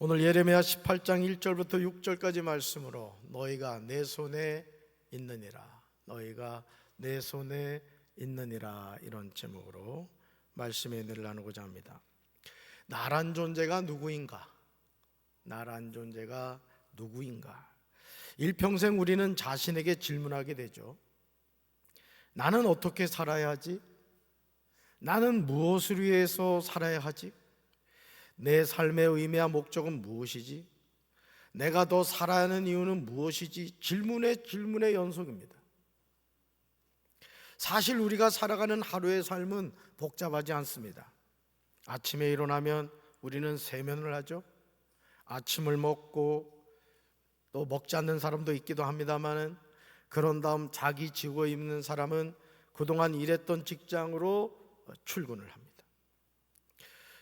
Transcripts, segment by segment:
오늘 예레미야 18장 1절부터 6절까지 말씀으로 너희가 내 손에 있느니라, 너희가 내 손에 있느니라, 이런 제목으로 말씀의 은혜를 나누고자 합니다. 나란 존재가 누구인가? 나란 존재가 누구인가? 일평생 우리는 자신에게 질문하게 되죠. 나는 어떻게 살아야 하지? 나는 무엇을 위해서 살아야 하지? 내 삶의 의미와 목적은 무엇이지? 내가 더 살아야 하는 이유는 무엇이지? 질문의 연속입니다. 사실 우리가 살아가는 하루의 삶은 복잡하지 않습니다. 아침에 일어나면 우리는 세면을 하죠. 아침을 먹고 또 먹지 않는 사람도 있기도 합니다만은, 그런 다음 자기 지고 있는 사람은 그동안 일했던 직장으로 출근을 합니다.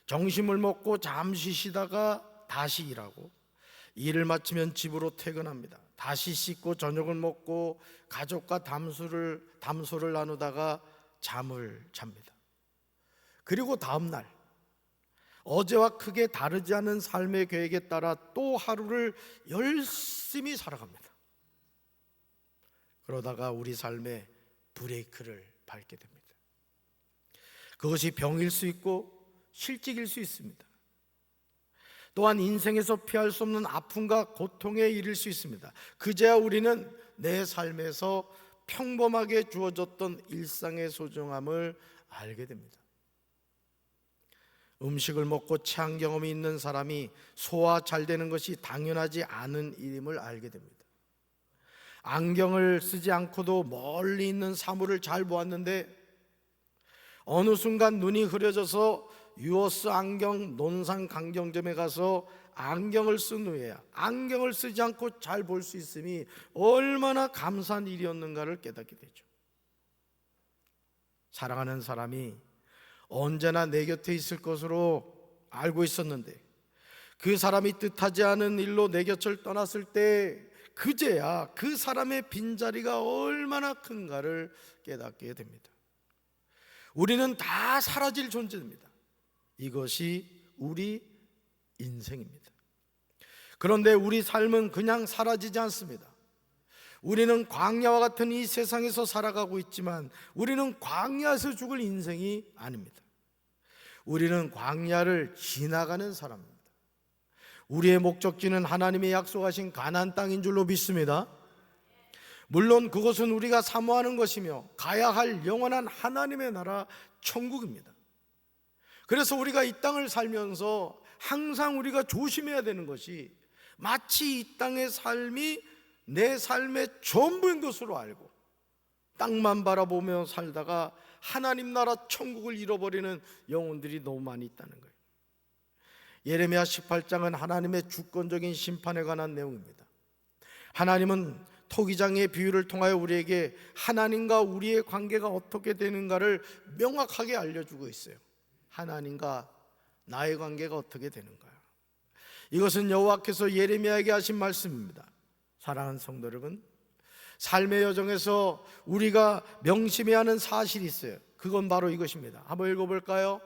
점심을 먹고 잠시 쉬다가 다시 일하고, 일을 마치면 집으로 퇴근합니다. 다시 씻고 저녁을 먹고 가족과 담소를 나누다가 잠을 잡니다. 그리고 다음 날 어제와 크게 다르지 않은 삶의 계획에 따라 또 하루를 열심히 살아갑니다. 그러다가 우리 삶에 브레이크를 밟게 됩니다. 그것이 병일 수 있고 실직일 수 있습니다. 또한 인생에서 피할 수 없는 아픔과 고통에 이를 수 있습니다. 그제야 우리는 내 삶에서 평범하게 주어졌던 일상의 소중함을 알게 됩니다. 음식을 먹고 체한 경험이 있는 사람이 소화 잘 되는 것이 당연하지 않은 일임을 알게 됩니다. 안경을 쓰지 않고도 멀리 있는 사물을 잘 보았는데 어느 순간 눈이 흐려져서 유어스 안경 논산 강경점에 가서 안경을 쓴 후에야 안경을 쓰지 않고 잘 볼 수 있음이 얼마나 감사한 일이었는가를 깨닫게 되죠. 사랑하는 사람이 언제나 내 곁에 있을 것으로 알고 있었는데 그 사람이 뜻하지 않은 일로 내 곁을 떠났을 때 그제야 그 사람의 빈자리가 얼마나 큰가를 깨닫게 됩니다. 우리는 다 사라질 존재입니다. 이것이 우리 인생입니다. 그런데 우리 삶은 그냥 사라지지 않습니다. 우리는 광야와 같은 이 세상에서 살아가고 있지만 우리는 광야에서 죽을 인생이 아닙니다. 우리는 광야를 지나가는 사람입니다. 우리의 목적지는 하나님의 약속하신 가나안 땅인 줄로 믿습니다. 물론 그것은 우리가 사모하는 것이며 가야 할 영원한 하나님의 나라 천국입니다. 그래서 우리가 이 땅을 살면서 항상 우리가 조심해야 되는 것이 마치 이 땅의 삶이 내 삶의 전부인 것으로 알고 땅만 바라보며 살다가 하나님 나라 천국을 잃어버리는 영혼들이 너무 많이 있다는 거예요. 예레미야 18장은 하나님의 주권적인 심판에 관한 내용입니다. 하나님은 토기장의 비유를 통하여 우리에게 하나님과 우리의 관계가 어떻게 되는가를 명확하게 알려주고 있어요. 하나님과 나의 관계가 어떻게 되는가? 이것은 여호와께서 예레미야에게 하신 말씀입니다. 사랑하는 성도 여러분, 삶의 여정에서 우리가 명심해야 하는 사실이 있어요. 그건 바로 이것입니다. 한번 읽어볼까요?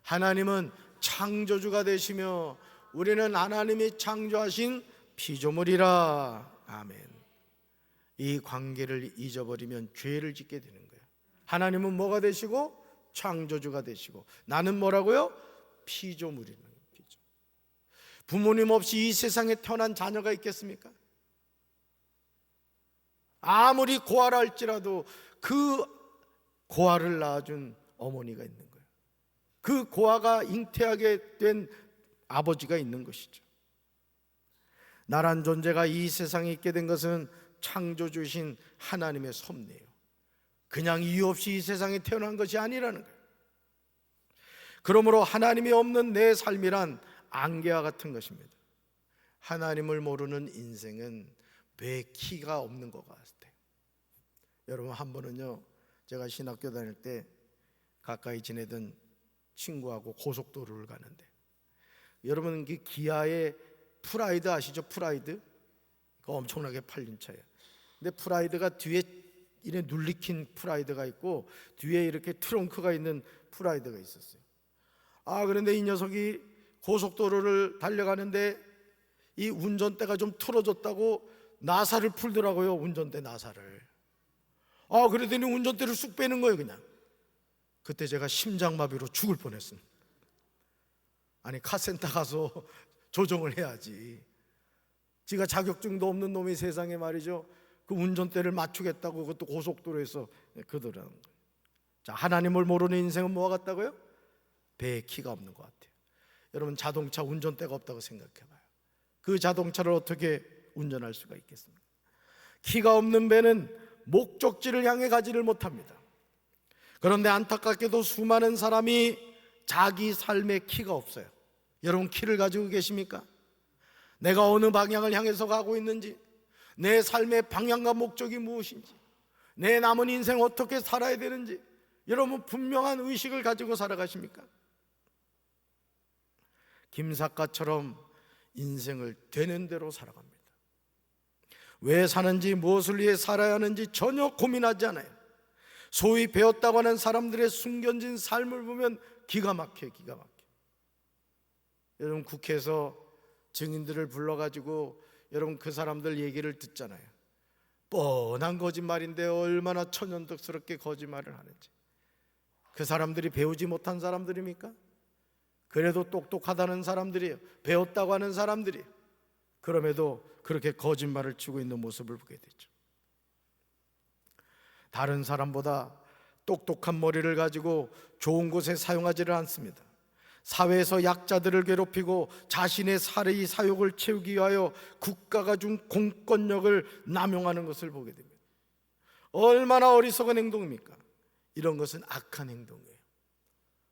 하나님은 창조주가 되시며 우리는 하나님이 창조하신 피조물이라. 아멘. 이 관계를 잊어버리면 죄를 짓게 되는 거예요. 하나님은 뭐가 되시고? 창조주가 되시고, 나는 뭐라고요? 피조물이라는 거예요. 부모님 없이 이 세상에 태어난 자녀가 있겠습니까? 아무리 고아라 할지라도 그 고아를 낳아준 어머니가 있는 거예요. 그 고아가 잉태하게 된 아버지가 있는 것이죠. 나란 존재가 이 세상에 있게 된 것은 창조주신 하나님의 섭리예요. 그냥 이유 없이 이 세상에 태어난 것이 아니라는 거예요. 그러므로 하나님이 없는 내 삶이란 안개와 같은 것입니다. 하나님을 모르는 인생은 왜 키가 없는 것 같아요. 여러분, 한 번은요, 제가 신학교 다닐 때 가까이 지내던 친구하고 고속도로를 가는데, 여러분 그 기아의 프라이드 아시죠? 프라이드? 그거 엄청나게 팔린 차예요. 근데 프라이드가 뒤에 이래 눌리킨 프라이드가 있고 뒤에 이렇게 트렁크가 있는 프라이드가 있었어요. 그런데 이 녀석이 고속도로를 달려가는데 이 운전대가 좀 틀어졌다고 나사를 풀더라고요. 운전대 나사를. 그러더니 운전대를 쑥 빼는 거예요 그냥. 그때 제가 심장마비로 죽을 뻔했습니다. 아니, 카센터 가서 조정을 해야지. 지가 자격증도 없는 놈이 세상에 말이죠, 그 운전대를 맞추겠다고 그것도 고속도로에서 그러더라는 거예요. 자, 하나님을 모르는 인생은 뭐와 같다고요? 배에 키가 없는 것 같아요. 여러분, 자동차 운전대가 없다고 생각해봐요. 그 자동차를 어떻게 운전할 수가 있겠습니까? 키가 없는 배는 목적지를 향해 가지를 못합니다. 그런데 안타깝게도 수많은 사람이 자기 삶에 키가 없어요. 여러분, 키를 가지고 계십니까? 내가 어느 방향을 향해서 가고 있는지, 내 삶의 방향과 목적이 무엇인지, 내 남은 인생 어떻게 살아야 되는지 여러분 분명한 의식을 가지고 살아가십니까? 김사과처럼 인생을 되는 대로 살아갑니다. 왜 사는지, 무엇을 위해 살아야 하는지 전혀 고민하지 않아요. 소위 배웠다고 하는 사람들의 숨겨진 삶을 보면 기가 막혀요. 기가 막혀요. 여러분, 국회에서 증인들을 불러가지고 여러분 그 사람들 얘기를 듣잖아요. 뻔한 거짓말인데 얼마나 천연덕스럽게 거짓말을 하는지. 그 사람들이 배우지 못한 사람들입니까? 그래도 똑똑하다는 사람들이에요. 배웠다고 하는 사람들이에요. 그럼에도 그렇게 거짓말을 치고 있는 모습을 보게 되죠. 다른 사람보다 똑똑한 머리를 가지고 좋은 곳에 사용하지를 않습니다. 사회에서 약자들을 괴롭히고 자신의 사리 사욕을 채우기 위하여 국가가 준 공권력을 남용하는 것을 보게 됩니다. 얼마나 어리석은 행동입니까? 이런 것은 악한 행동이에요.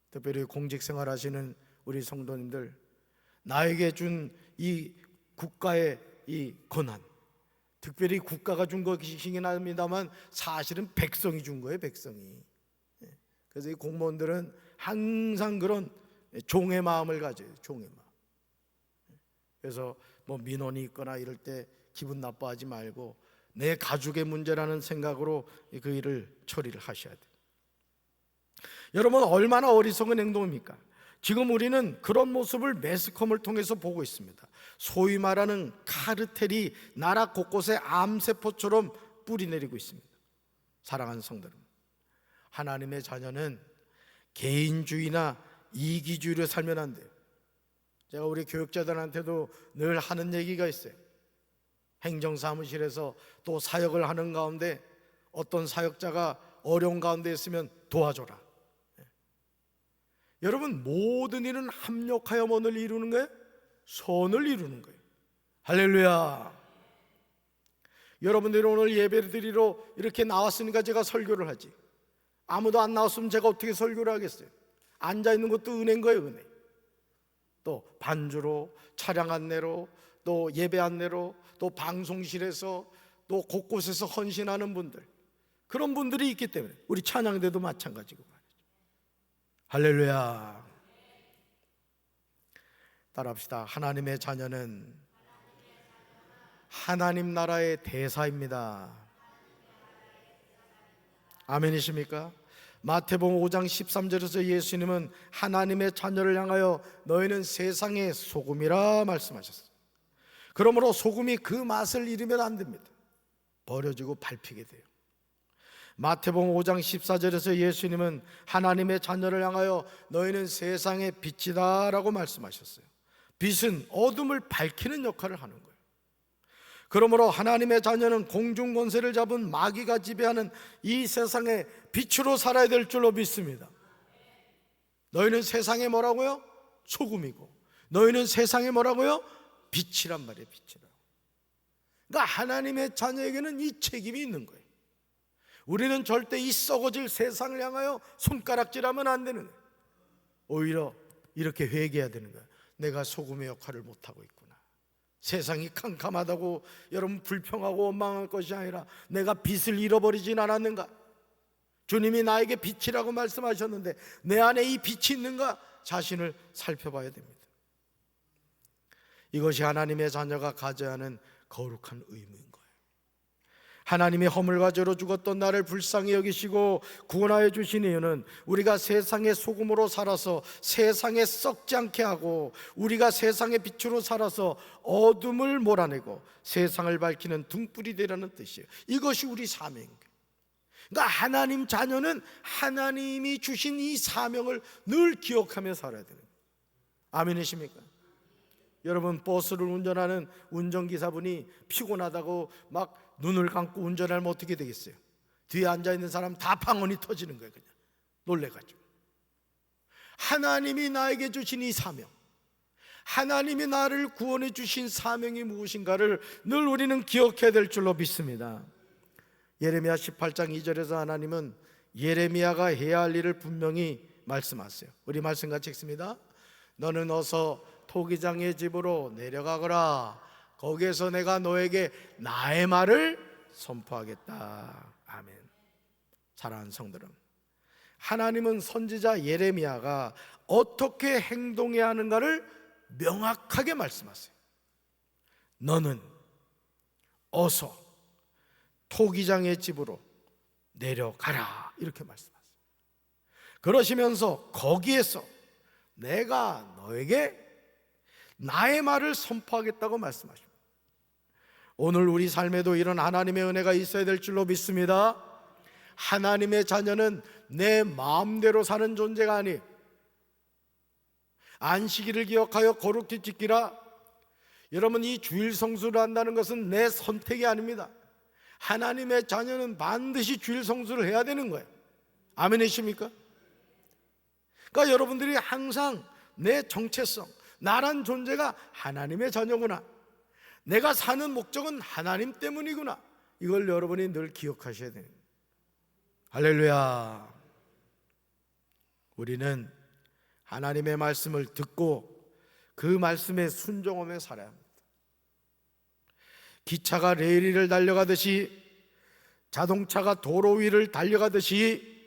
특별히 공직생활 하시는 우리 성도님들, 나에게 준 이 국가의 이 권한, 특별히 국가가 준 것이긴 합니다만 사실은 백성이 준 거예요. 백성이. 그래서 이 공무원들은 항상 그런 종의 마음을 가져요. 종의 마음. 그래서 뭐 민원이 있거나 이럴 때 기분 나빠하지 말고 내 가족의 문제라는 생각으로 그 일을 처리를 하셔야 돼요. 여러분, 얼마나 어리석은 행동입니까? 지금 우리는 그런 모습을 매스컴을 통해서 보고 있습니다. 소위 말하는 카르텔이 나라 곳곳에 암세포처럼 뿌리내리고 있습니다. 사랑하는 성도 여러분, 하나님의 자녀는 개인주의나 이기주의로 살면 안 돼요. 제가 우리 교육자들한테도 늘 하는 얘기가 있어요. 행정사무실에서 또 사역을 하는 가운데 어떤 사역자가 어려운 가운데 있으면 도와줘라. 여러분, 모든 일은 합력하여 뭐를 이루는 거예요? 선을 이루는 거예요. 할렐루야. 여러분들이 오늘 예배를 드리러 이렇게 나왔으니까 제가 설교를 하지. 아무도 안 나왔으면 제가 어떻게 설교를 하겠어요? 앉아있는 것도 은혜인 거예요. 은혜. 또 반주로, 차량 안내로, 또 예배 안내로, 또 방송실에서, 또 곳곳에서 헌신하는 분들, 그런 분들이 있기 때문에 우리 찬양대도 마찬가지고 말이죠. 할렐루야. 따라합시다. 하나님의 자녀는 하나님 나라의 대사입니다. 아멘이십니까? 마태복음 5장 13절에서 예수님은 하나님의 자녀를 향하여 너희는 세상의 소금이라 말씀하셨어요. 그러므로 소금이 그 맛을 잃으면 안 됩니다. 버려지고 밟히게 돼요. 마태복음 5장 14절에서 예수님은 하나님의 자녀를 향하여 너희는 세상의 빛이다 라고 말씀하셨어요. 빛은 어둠을 밝히는 역할을 하는 거예요. 그러므로 하나님의 자녀는 공중 권세를 잡은 마귀가 지배하는 이 세상의 빛으로 살아야 될 줄로 믿습니다. 너희는 세상에 뭐라고요? 소금이고, 너희는 세상에 뭐라고요? 빛이란 말이에요. 빛이라고. 그러니까 하나님의 자녀에게는 이 책임이 있는 거예요. 우리는 절대 이 썩어질 세상을 향하여 손가락질하면 안 되는 거예요. 오히려 이렇게 회개해야 되는 거예요. 내가 소금의 역할을 못하고 있구나. 세상이 캄캄하다고 여러분 불평하고 원망할 것이 아니라 내가 빛을 잃어버리진 않았는가? 주님이 나에게 빛이라고 말씀하셨는데 내 안에 이 빛이 있는가? 자신을 살펴봐야 됩니다. 이것이 하나님의 자녀가 가져야 하는 거룩한 의무인 거예요. 하나님이 허물과 죄로 죽었던 나를 불쌍히 여기시고 구원하여 주신 이유는 우리가 세상의 소금으로 살아서 세상에 썩지 않게 하고, 우리가 세상의 빛으로 살아서 어둠을 몰아내고 세상을 밝히는 등불이 되라는 뜻이에요. 이것이 우리 사명입니다. 그러니까 하나님 자녀는 하나님이 주신 이 사명을 늘 기억하며 살아야 되는 거예요. 아멘이십니까? 여러분, 버스를 운전하는 운전기사분이 피곤하다고 막 눈을 감고 운전하면 어떻게 되겠어요? 뒤에 앉아있는 사람 다 방언이 터지는 거예요. 그냥 놀래가지고. 하나님이 나에게 주신 이 사명, 하나님이 나를 구원해 주신 사명이 무엇인가를 늘 우리는 기억해야 될 줄로 믿습니다. 예레미야 18장 2절에서 하나님은 예레미야가 해야 할 일을 분명히 말씀하세요. 우리 말씀 같이 읽습니다. 너는 어서 토기장의 집으로 내려가거라. 거기에서 내가 너에게 나의 말을 선포하겠다. 아멘. 사랑하는 성도들, 하나님은 선지자 예레미야가 어떻게 행동해야 하는가를 명확하게 말씀하세요. 너는 어서 토기장의 집으로 내려가라, 이렇게 말씀하세요. 그러시면서 거기에서 내가 너에게 나의 말을 선포하겠다고 말씀하십니다. 오늘 우리 삶에도 이런 하나님의 은혜가 있어야 될 줄로 믿습니다. 하나님의 자녀는 내 마음대로 사는 존재가 아니에요. 안식일을 기억하여 거룩히 지키라. 여러분, 이 주일 성수를 한다는 것은 내 선택이 아닙니다. 하나님의 자녀는 반드시 주일 성수를 해야 되는 거예요. 아멘이십니까? 그러니까 여러분들이 항상 내 정체성, 나란 존재가 하나님의 자녀구나, 내가 사는 목적은 하나님 때문이구나, 이걸 여러분이 늘 기억하셔야 됩니다. 할렐루야. 우리는 하나님의 말씀을 듣고 그 말씀에 순종하며 살아야 합니다. 기차가 레일 위를 달려가듯이, 자동차가 도로 위를 달려가듯이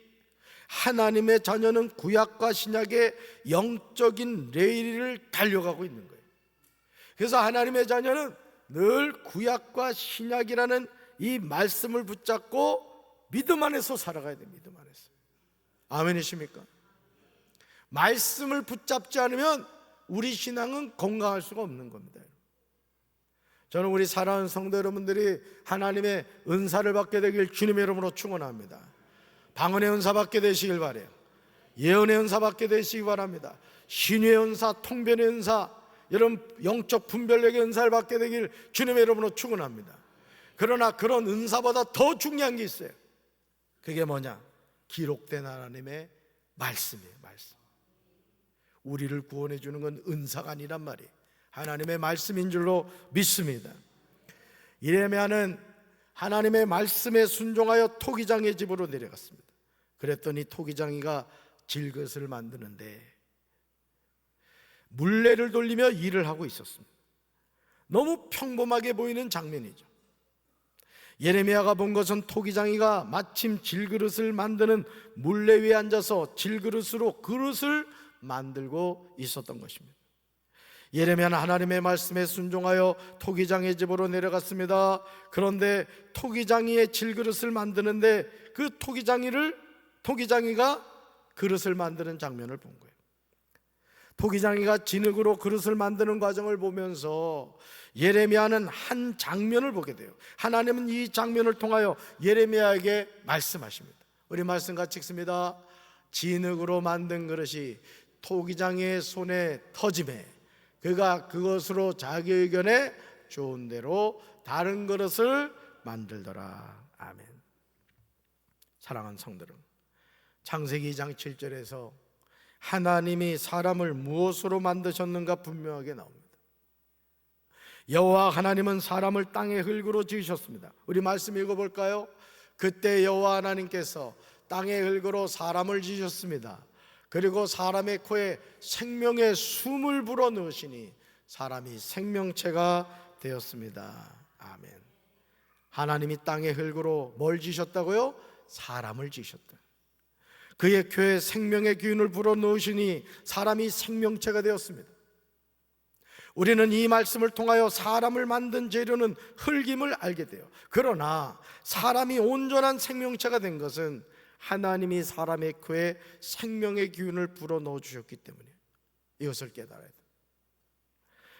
하나님의 자녀는 구약과 신약의 영적인 레일 위를 달려가고 있는 거예요. 그래서 하나님의 자녀는 늘 구약과 신약이라는 이 말씀을 붙잡고 믿음 안에서 살아가야 돼요. 믿음 안에서. 아멘이십니까? 말씀을 붙잡지 않으면 우리 신앙은 건강할 수가 없는 겁니다. 저는 우리 사랑하는 성도 여러분들이 하나님의 은사를 받게 되길 주님의 이름으로 축원합니다. 방언의 은사 받게 되시길 바라요. 예언의 은사 받게 되시기 바랍니다. 신유의 은사, 통변의 은사, 여러분 영적 분별력의 은사를 받게 되길 주님의 이름으로 축원합니다. 그러나 그런 은사보다 더 중요한 게 있어요. 그게 뭐냐? 기록된 하나님의 말씀이에요. 말씀. 우리를 구원해 주는 건 은사가 아니란 말이에요. 하나님의 말씀인 줄로 믿습니다. 예레미야는 하나님의 말씀에 순종하여 토기장의 집으로 내려갔습니다. 그랬더니 토기장이가 질것을 만드는데 물레를 돌리며 일을 하고 있었습니다. 너무 평범하게 보이는 장면이죠. 예레미야가 본 것은 토기장이가 마침 질그릇을 만드는 물레 위에 앉아서 질그릇으로 그릇을 만들고 있었던 것입니다. 예레미야는 하나님의 말씀에 순종하여 토기장의 집으로 내려갔습니다. 그런데 토기장이의 질그릇을 만드는데 그 토기장이가 그릇을 만드는 장면을 본 거예요. 토기장이가 진흙으로 그릇을 만드는 과정을 보면서 예레미야는 한 장면을 보게 돼요. 하나님은 이 장면을 통하여 예레미야에게 말씀하십니다. 우리 말씀 같이 읽습니다. 진흙으로 만든 그릇이 토기장이의 손에 터짐에 그가 그것으로 자기 의견에 좋은 대로 다른 그릇을 만들더라. 아멘. 사랑하는 성도들, 창세기 2장 7절에서 하나님이 사람을 무엇으로 만드셨는가 분명하게 나옵니다. 여호와 하나님은 사람을 땅의 흙으로 지으셨습니다. 우리 말씀 읽어볼까요? 그때 여호와 하나님께서 땅의 흙으로 사람을 지으셨습니다. 그리고 사람의 코에 생명의 숨을 불어 넣으시니 사람이 생명체가 되었습니다. 아멘. 하나님이 땅의 흙으로 뭘 지으셨다고요? 사람을 지으셨다. 그의 코에 생명의 기운을 불어 넣으시니 사람이 생명체가 되었습니다. 우리는 이 말씀을 통하여 사람을 만든 재료는 흙임을 알게 돼요. 그러나 사람이 온전한 생명체가 된 것은 하나님이 사람의 코에 생명의 기운을 불어넣어 주셨기 때문에 이것을 깨달아야 돼요.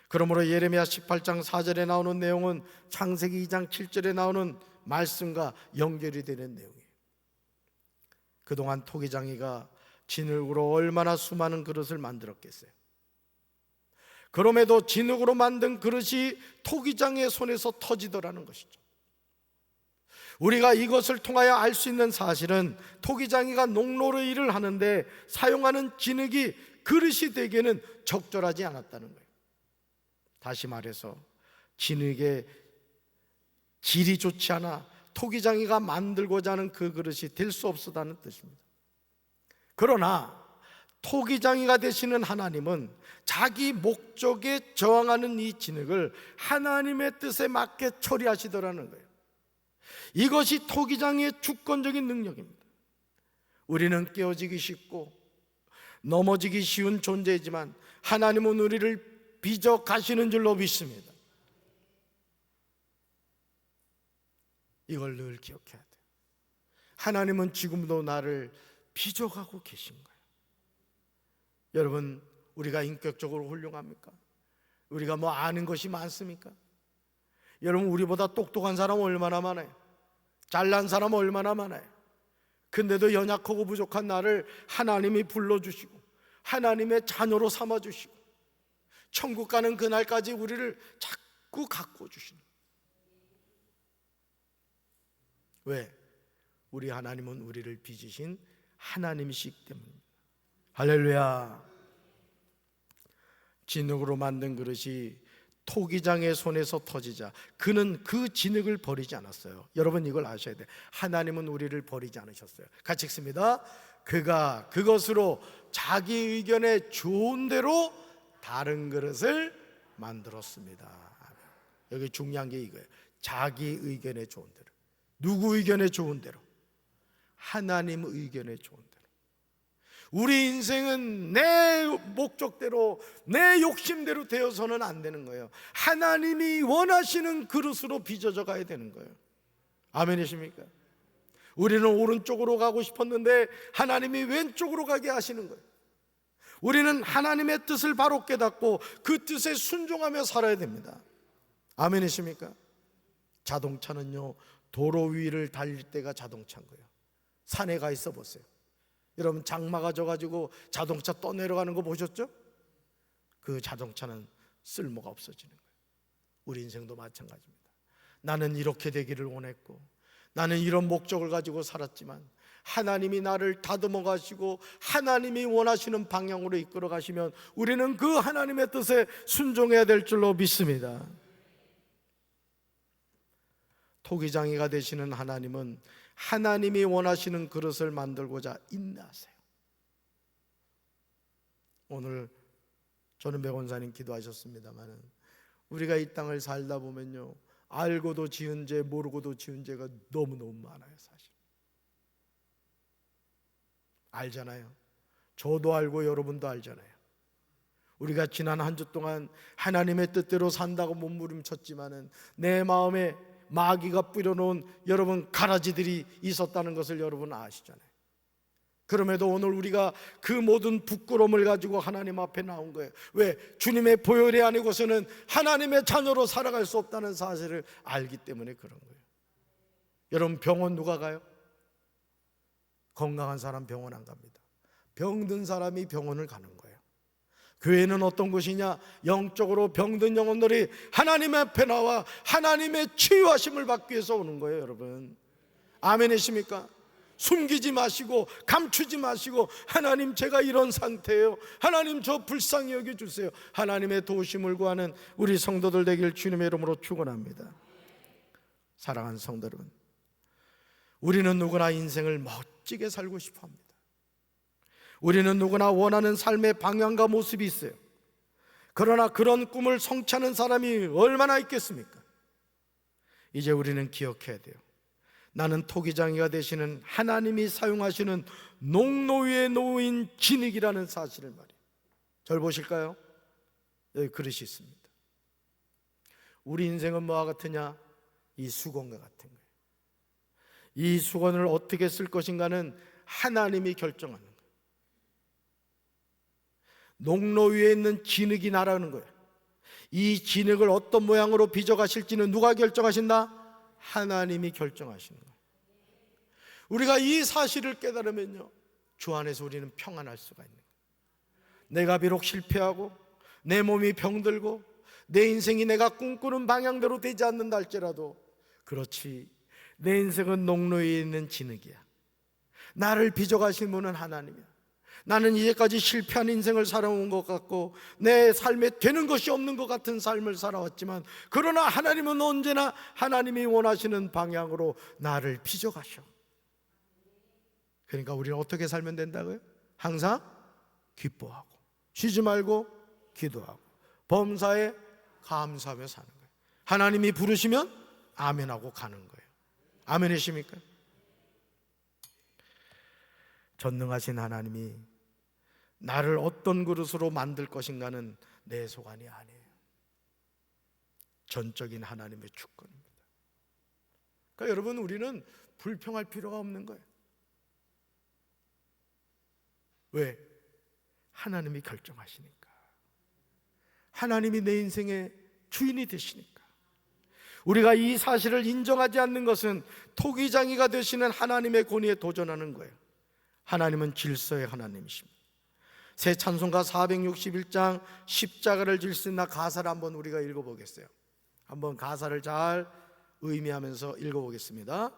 그러므로 예레미야 18장 4절에 나오는 내용은 창세기 2장 7절에 나오는 말씀과 연결이 되는 내용이에요. 그동안 토기장이가 진흙으로 얼마나 수많은 그릇을 만들었겠어요. 그럼에도 진흙으로 만든 그릇이 토기장의 손에서 터지더라는 것이죠. 우리가 이것을 통하여 알 수 있는 사실은 토기장이가 농로로 일을 하는데 사용하는 진흙이 그릇이 되기에는 적절하지 않았다는 거예요. 다시 말해서 진흙의 질이 좋지 않아 토기장이가 만들고자 하는 그 그릇이 될 수 없었다는 뜻입니다. 그러나 토기장이가 되시는 하나님은 자기 목적에 저항하는 이 진흙을 하나님의 뜻에 맞게 처리하시더라는 거예요. 이것이 토기장이의 주권적인 능력입니다. 우리는 깨어지기 쉽고 넘어지기 쉬운 존재이지만 하나님은 우리를 빚어 가시는 줄로 믿습니다. 이걸 늘 기억해야 돼요. 하나님은 지금도 나를 빚어가고 계신 거예요. 여러분, 우리가 인격적으로 훌륭합니까? 우리가 뭐 아는 것이 많습니까? 여러분, 우리보다 똑똑한 사람 얼마나 많아요? 잘난 사람 얼마나 많아요? 근데도 연약하고 부족한 나를 하나님이 불러주시고 하나님의 자녀로 삼아주시고 천국 가는 그날까지 우리를 자꾸 가꾸어 주시는 거예요. 왜? 우리 하나님은 우리를 빚으신 하나님이시기 때문입니다. 할렐루야. 진흙으로 만든 그릇이 토기장의 손에서 터지자 그는 그 진흙을 버리지 않았어요. 여러분, 이걸 아셔야 돼요. 하나님은 우리를 버리지 않으셨어요. 같이 읽습니다. 그가 그것으로 자기 의견에 좋은 대로 다른 그릇을 만들었습니다. 여기 중요한 게 이거예요. 자기 의견에 좋은 대로. 누구 의견에 좋은 대로? 하나님 의견에 좋은 대로. 우리 인생은 내 목적대로, 내 욕심대로 되어서는 안 되는 거예요. 하나님이 원하시는 그릇으로 빚어져 가야 되는 거예요. 아멘이십니까? 우리는 오른쪽으로 가고 싶었는데 하나님이 왼쪽으로 가게 하시는 거예요. 우리는 하나님의 뜻을 바로 깨닫고 그 뜻에 순종하며 살아야 됩니다. 아멘이십니까? 자동차는요, 도로 위를 달릴 때가 자동차인 거예요. 산에 가 있어 보세요. 여러분, 장마가 져가지고 자동차 떠내려가는 거 보셨죠? 그 자동차는 쓸모가 없어지는 거예요. 우리 인생도 마찬가지입니다. 나는 이렇게 되기를 원했고 나는 이런 목적을 가지고 살았지만 하나님이 나를 다듬어 가시고 하나님이 원하시는 방향으로 이끌어 가시면 우리는 그 하나님의 뜻에 순종해야 될 줄로 믿습니다. 토기장이가 되시는 하나님은 하나님이 원하시는 그릇을 만들고자 인내하세요. 오늘 저는 백원사님 기도하셨습니다만 우리가 이 땅을 살다 보면요, 알고도 지은 죄 모르고도 지은 죄가 너무너무 많아요. 사실 알잖아요. 저도 알고 여러분도 알잖아요. 우리가 지난 한 주 동안 하나님의 뜻대로 산다고 몸부림쳤지만은 내 마음에 마귀가 뿌려놓은 여러분 가라지들이 있었다는 것을 여러분 아시잖아요. 그럼에도 오늘 우리가 그 모든 부끄러움을 가지고 하나님 앞에 나온 거예요. 왜? 주님의 보혈이 아니고서는 하나님의 자녀로 살아갈 수 없다는 사실을 알기 때문에 그런 거예요. 여러분, 병원 누가 가요? 건강한 사람 병원 안 갑니다. 병든 사람이 병원을 가는 거예요. 교회는 어떤 곳이냐? 영적으로 병든 영혼들이 하나님 앞에 나와 하나님의 치유하심을 받기 위해서 오는 거예요. 여러분, 아멘이십니까? 숨기지 마시고 감추지 마시고 하나님, 제가 이런 상태예요. 하나님, 저 불쌍히 여겨주세요. 하나님의 도우심을 구하는 우리 성도들 되길 주님의 이름으로 축원합니다. 사랑하는 성도 여러분, 우리는 누구나 인생을 멋지게 살고 싶어 합니다. 우리는 누구나 원하는 삶의 방향과 모습이 있어요. 그러나 그런 꿈을 성취하는 사람이 얼마나 있겠습니까? 이제 우리는 기억해야 돼요. 나는 토기장이가 되시는 하나님이 사용하시는 농로 위에 놓인 진흙이라는 사실을 말이에요. 절 보실까요? 여기 그릇이 있습니다. 우리 인생은 뭐와 같으냐? 이 수건과 같은 거예요. 이 수건을 어떻게 쓸 것인가는 하나님이 결정하는 거예요. 농로 위에 있는 진흙이 나라는 거예요. 이 진흙을 어떤 모양으로 빚어가실지는 누가 결정하신다? 하나님이 결정하시는 거예요. 우리가 이 사실을 깨달으면요, 주 안에서 우리는 평안할 수가 있는 거예요. 내가 비록 실패하고 내 몸이 병들고 내 인생이 내가 꿈꾸는 방향대로 되지 않는다 할지라도, 그렇지, 내 인생은 농로에 있는 진흙이야. 나를 빚어가신 분은 하나님이야. 나는 이제까지 실패한 인생을 살아온 것 같고 내 삶에 되는 것이 없는 것 같은 삶을 살아왔지만, 그러나 하나님은 언제나 하나님이 원하시는 방향으로 나를 빚어가셔. 그러니까 우리는 어떻게 살면 된다고요? 항상 기뻐하고 쉬지 말고 기도하고 범사에 감사하며 사는 거예요. 하나님이 부르시면 아멘하고 가는 거예요. 아멘이십니까? 전능하신 하나님이 나를 어떤 그릇으로 만들 것인가는 내 소관이 아니에요. 전적인 하나님의 주권입니다. 그러니까 여러분, 우리는 불평할 필요가 없는 거예요. 왜? 하나님이 결정하시니까. 하나님이 내 인생의 주인이 되시니까. 우리가 이 사실을 인정하지 않는 것은 토기장이가 되시는 하나님의 권위에 도전하는 거예요. 하나님은 질서의 하나님이십니다. 새 찬송가 461장 십자가를 질 수 있나 가사를 한번 우리가 읽어보겠어요. 한번 가사를 잘 의미하면서 읽어보겠습니다.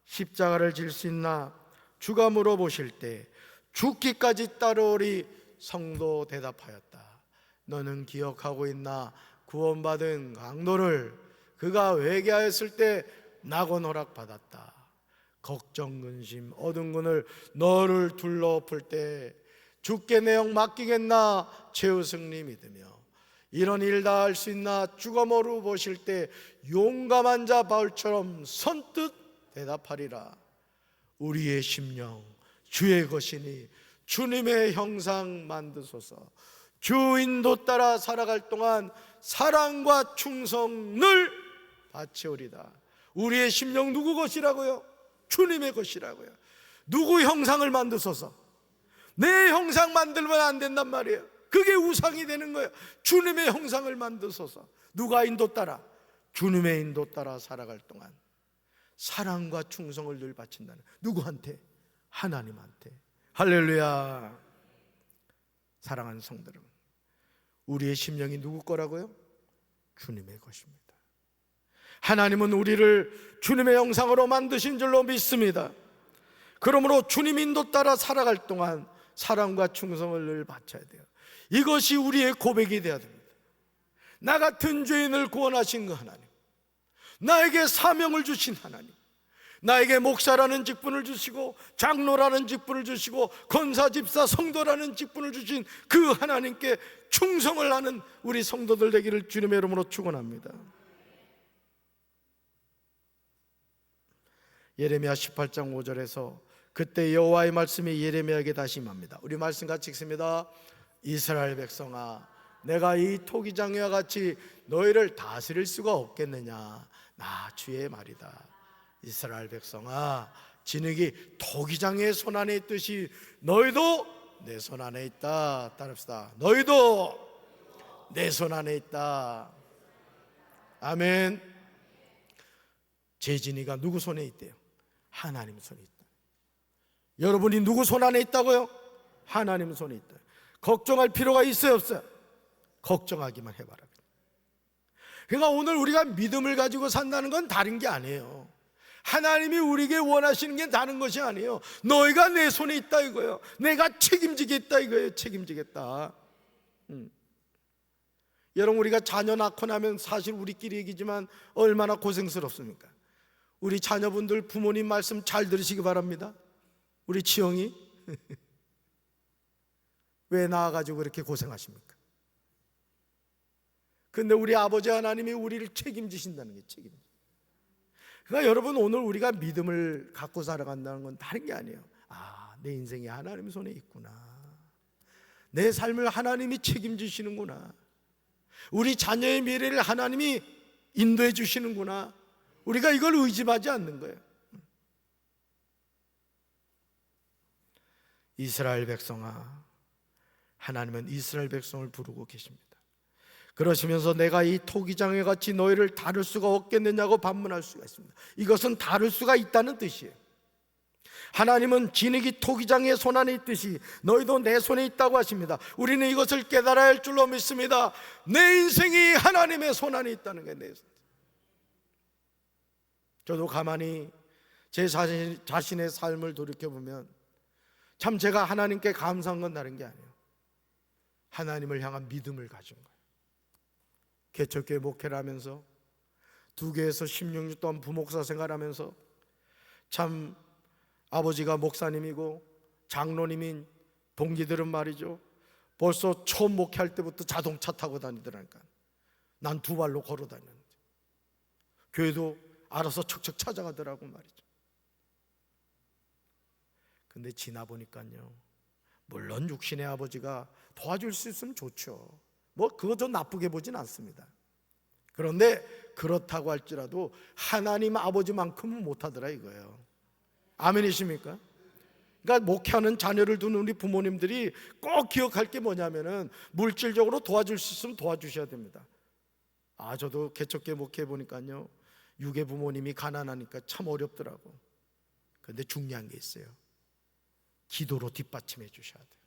십자가를 질 수 있나 주가 물어보실 때 죽기까지 따르오리 성도 대답하였다. 너는 기억하고 있나 구원받은 강도를 그가 회개하였을 때 낙원 허락받았다. 걱정 근심 어두운 군을 너를 둘러엎을 때 주께 내 영 맡기겠나 최우승리 믿으며 이런 일 다 할 수 있나 주가 물어보실 때 용감한 자 바울처럼 선뜻 대답하리라. 우리의 심령 주의 것이니 주님의 형상 만드소서. 주 인도 따라 살아갈 동안 사랑과 충성을 바치오리다. 우리의 심령 누구 것이라고요? 주님의 것이라고요. 누구 형상을 만드소서? 내 형상 만들면 안 된단 말이에요. 그게 우상이 되는 거예요. 주님의 형상을 만드소서. 누가 인도 따라? 주님의 인도 따라 살아갈 동안 사랑과 충성을 늘 바친다는, 누구한테? 하나님한테. 할렐루야. 사랑하는 성도 여러분, 우리의 심령이 누구 거라고요? 주님의 것입니다. 하나님은 우리를 주님의 형상으로 만드신 줄로 믿습니다. 그러므로 주님 인도 따라 살아갈 동안 사랑과 충성을 늘 바쳐야 돼요. 이것이 우리의 고백이 되어야 됩니다. 나 같은 죄인을 구원하신 그 하나님, 나에게 사명을 주신 하나님, 나에게 목사라는 직분을 주시고 장로라는 직분을 주시고 권사, 집사, 성도라는 직분을 주신 그 하나님께 충성을 하는 우리 성도들 되기를 주님의 이름으로 축원합니다. 예레미야 18장 5절에서 그때 여호와의 말씀이 예레미야에게 다시 임합니다. 우리 말씀 같이 읽습니다. 이스라엘 백성아, 내가 이 토기장이와 같이 너희를 다스릴 수가 없겠느냐? 나 주의 말이다. 이스라엘 백성아, 진흙이 토기장의 손 안에 있듯이 너희도 내 손 안에 있다. 따릅시다. 너희도 내 손 안에 있다. 아멘. 재진이가 누구 손에 있대요? 하나님 손에 있다. 여러분이 누구 손 안에 있다고요? 하나님 손에 있다. 걱정할 필요가 있어요, 없어요? 걱정하기만 해봐라. 그러니까 오늘 우리가 믿음을 가지고 산다는 건 다른 게 아니에요. 하나님이 우리에게 원하시는 게 다른 것이 아니에요. 너희가 내 손에 있다 이거예요. 내가 책임지겠다 이거예요. 책임지겠다. 여러분, 우리가 자녀 낳고 나면 사실 우리끼리 얘기지만 얼마나 고생스럽습니까? 우리 자녀분들 부모님 말씀 잘 들으시기 바랍니다. 우리 지영이 왜 낳아가지고 그렇게 고생하십니까? 근데 우리 아버지 하나님이 우리를 책임지신다는 게 책임져. 그러니까 여러분, 오늘 우리가 믿음을 갖고 살아간다는 건 다른 게 아니에요. 아, 내 인생이 하나님 손에 있구나. 내 삶을 하나님이 책임지시는구나. 우리 자녀의 미래를 하나님이 인도해 주시는구나. 우리가 이걸 의심하지 않는 거예요. 이스라엘 백성아, 하나님은 이스라엘 백성을 부르고 계십니다. 그러시면서 내가 이 토기장애 같이 너희를 다룰 수가 없겠느냐고 반문할 수가 있습니다. 이것은 다룰 수가 있다는 뜻이에요. 하나님은 진흙이 토기장의 손 안에 있듯이 너희도 내 손에 있다고 하십니다. 우리는 이것을 깨달아야 할 줄로 믿습니다. 내 인생이 하나님의 손 안에 있다는 게 내 손. 저도 가만히 제 자신의 삶을 돌이켜보면 참 제가 하나님께 감사한 건 다른 게 아니에요. 하나님을 향한 믿음을 가진 거예요. 개척교회 목회를 하면서 2교에서 16년 동안 부목사 생활하면서 참 아버지가 목사님이고 장로님인 동기들은 말이죠, 벌써 처음 목회할 때부터 자동차 타고 다니더라니까. 난 2발로 걸어 다녔는데 교회도 알아서 척척 찾아가더라고 말이죠. 근데 지나 보니까요, 물론 육신의 아버지가 도와줄 수 있으면 좋죠. 뭐 그것도 나쁘게 보진 않습니다. 그런데 그렇다고 할지라도 하나님 아버지만큼은 못하더라 이거예요. 아멘이십니까? 그러니까 목회하는 자녀를 두는 우리 부모님들이 꼭 기억할 게 뭐냐면은 물질적으로 도와줄 수 있으면 도와주셔야 됩니다. 저도 개척교회 목회해 보니까요, 유괴 부모님이 가난하니까 참 어렵더라고. 그런데 중요한 게 있어요. 기도로 뒷받침해 주셔야 돼요.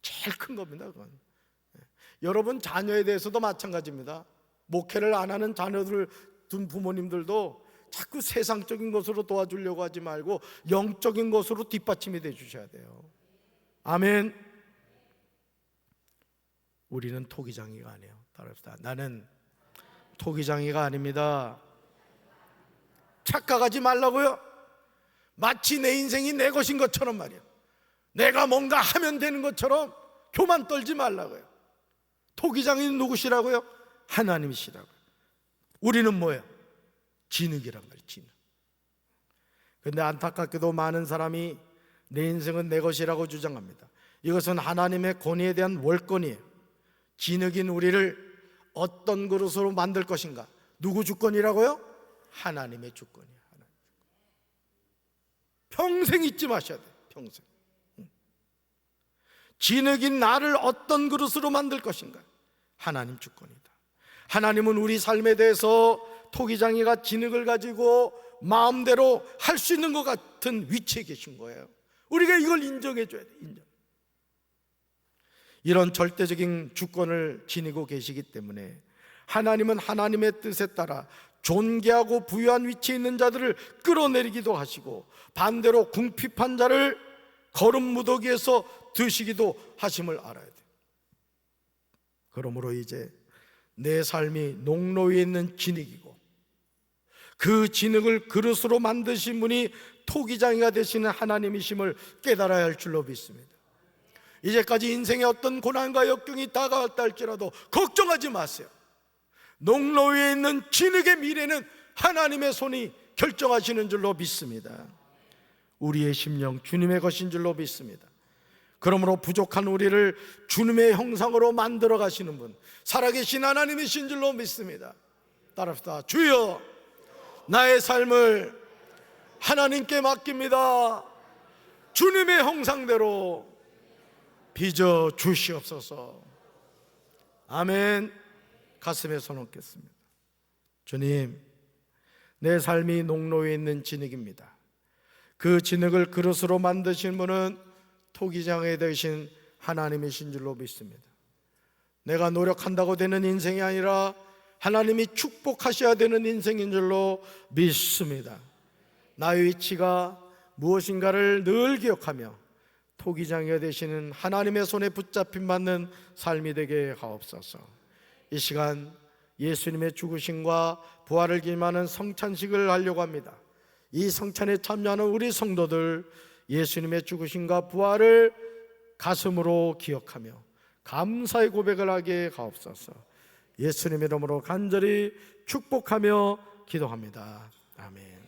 제일 큰 겁니다, 그건. 여러분 자녀에 대해서도 마찬가지입니다. 목회를 안 하는 자녀들 둔 부모님들도 자꾸 세상적인 것으로 도와주려고 하지 말고 영적인 것으로 뒷받침이 돼 주셔야 돼요. 아멘. 우리는 토기장이가 아니에요. 따라합시다. 나는 토기장이가 아닙니다. 착각하지 말라고요. 마치 내 인생이 내 것인 것처럼 말이에요. 내가 뭔가 하면 되는 것처럼 교만 떨지 말라고요. 토기장이 누구시라고요? 하나님이시라고요. 우리는 뭐예요? 진흙이란 말이에요. 진흙. 그런데 안타깝게도 많은 사람이 내 인생은 내 것이라고 주장합니다. 이것은 하나님의 권위에 대한 월권이에요. 진흙인 우리를 어떤 그릇으로 만들 것인가? 누구 주권이라고요? 하나님의 주권이에요. 평생 잊지 마셔야 돼요. 평생. 진흙인 나를 어떤 그릇으로 만들 것인가? 하나님 주권이다. 하나님은 우리 삶에 대해서 토기장이가 진흙을 가지고 마음대로 할 수 있는 것 같은 위치에 계신 거예요. 우리가 이걸 인정해 줘야 돼요. 인정. 이런 절대적인 주권을 지니고 계시기 때문에 하나님은 하나님의 뜻에 따라 존귀하고 부유한 위치에 있는 자들을 끌어내리기도 하시고 반대로 궁핍한 자를 거름 무더기에서 드시기도 하심을 알아야 돼요. 그러므로 이제 내 삶이 농로 위에 있는 진흙이고 그 진흙을 그릇으로 만드신 분이 토기장이가 되시는 하나님이심을 깨달아야 할 줄로 믿습니다. 이제까지 인생의 어떤 고난과 역경이 다가왔다 할지라도 걱정하지 마세요. 농로 위에 있는 진흙의 미래는 하나님의 손이 결정하시는 줄로 믿습니다. 우리의 심령 주님의 것인 줄로 믿습니다. 그러므로 부족한 우리를 주님의 형상으로 만들어 가시는 분, 살아계신 하나님이신 줄로 믿습니다. 따라합시다. 주여, 나의 삶을 하나님께 맡깁니다. 주님의 형상대로 빚어 주시옵소서. 아멘. 가슴에 손 얹겠습니다. 주님, 내 삶이 농로에 있는 진흙입니다. 그 진흙을 그릇으로 만드신 분은 토기장에 되신 하나님이신 줄로 믿습니다. 내가 노력한다고 되는 인생이 아니라 하나님이 축복하셔야 되는 인생인 줄로 믿습니다. 나의 위치가 무엇인가를 늘 기억하며 토기장에 되시는 하나님의 손에 붙잡힌 받는 삶이 되게 하옵소서. 이 시간 예수님의 죽으심과 부활을 기념하는 성찬식을 하려고 합니다. 이 성찬에 참여하는 우리 성도들, 예수님의 죽으심과 부활을 가슴으로 기억하며 감사의 고백을 하게 하옵소서. 예수님의 이름으로 간절히 축복하며 기도합니다. 아멘.